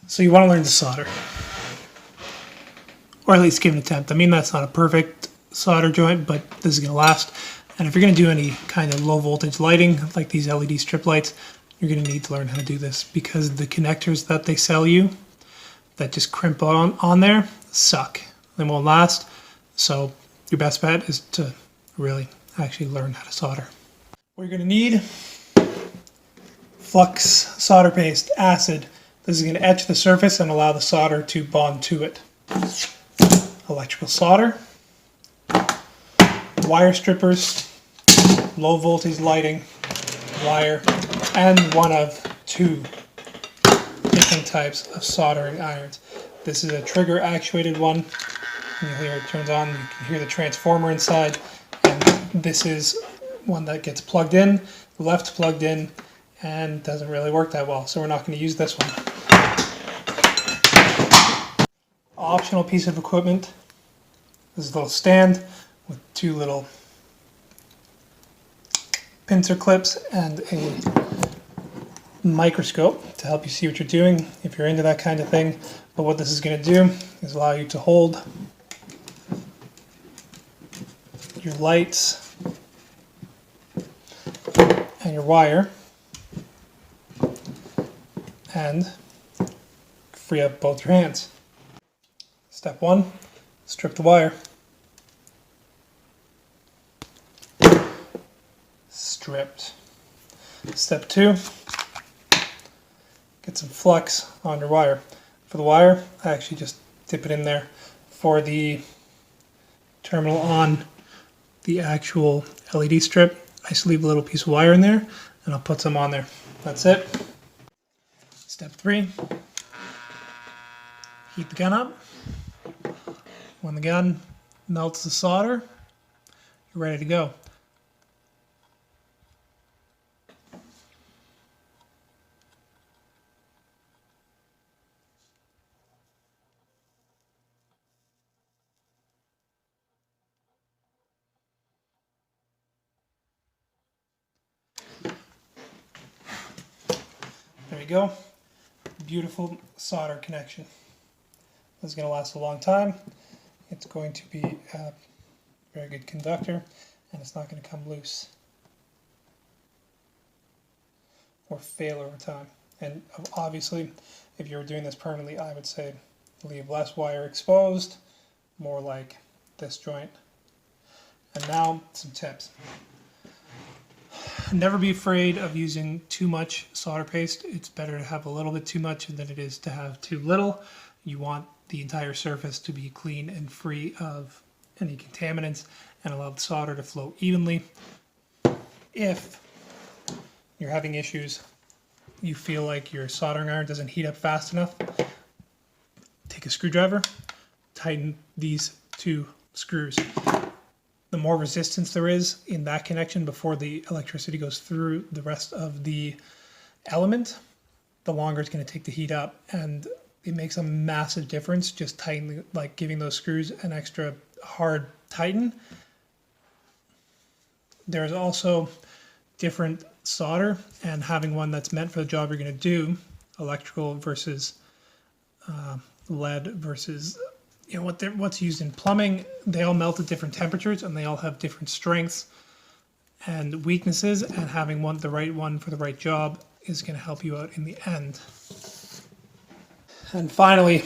So you want to learn to solder, or at least give an attempt. I mean, that's not a perfect solder joint, but this is going to last. And if you're going to do any kind of low voltage lighting, like these LED strip lights, you're going to need to learn how to do this, because the connectors that they sell you that just crimp on there suck. They won't last. So your best bet is to really actually learn how to solder. What you're going to need: flux solder paste, acid. This is going to etch the surface and allow the solder to bond to it. Electrical solder, wire strippers, low voltage lighting, wire, and one of 2 different types of soldering irons. This is a trigger actuated one. You'll hear it turns on, you can hear the transformer inside, and this is one that gets plugged in, left plugged in, and doesn't really work that well, so we're not going to use this one. Optional piece of equipment. This is a little stand with 2 little pincer clips and a microscope to help you see what you're doing if you're into that kind of thing. But what this is going to do is allow you to hold your lights and your wire and free up both your hands. Step 1, strip the wire. Stripped. Step 2, get some flux on your wire. For the wire, I actually just dip it in there. For the terminal on the actual LED strip, I just leave a little piece of wire in there and I'll put some on there. That's it. Step 3, heat the gun up. When the gun melts the solder, you're ready to go. There you go. Beautiful solder connection. This is going to last a long time. It's going to be a very good conductor, and it's not going to come loose or fail over time. And obviously, if you were doing this permanently, I would say leave less wire exposed, more like this joint. And now some tips. Never be afraid of using too much solder paste. It's better to have a little bit too much than it is to have too little. You want the entire surface to be clean and free of any contaminants and allow the solder to flow evenly. If you're having issues, you feel like your soldering iron doesn't heat up fast enough, take a screwdriver, tighten these 2 screws. The more resistance there is in that connection before the electricity goes through the rest of the element, the longer it's going to take to heat up, and it makes a massive difference just tightening, like giving those screws an extra hard tighten. There's also different solder, and having one that's meant for the job you're going to do, electrical versus lead versus what's used in plumbing, they all melt at different temperatures and they all have different strengths and weaknesses, and having the right one for the right job is going to help you out in the end. And finally,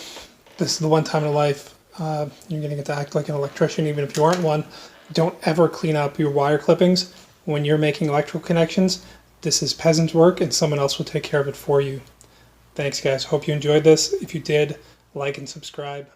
this is the one time in life you're going to get to act like an electrician even if you aren't one. Don't ever clean up your wire clippings when you're making electrical connections. This is peasant work and someone else will take care of it for you. Thanks guys, hope you enjoyed this. If you did, like and subscribe.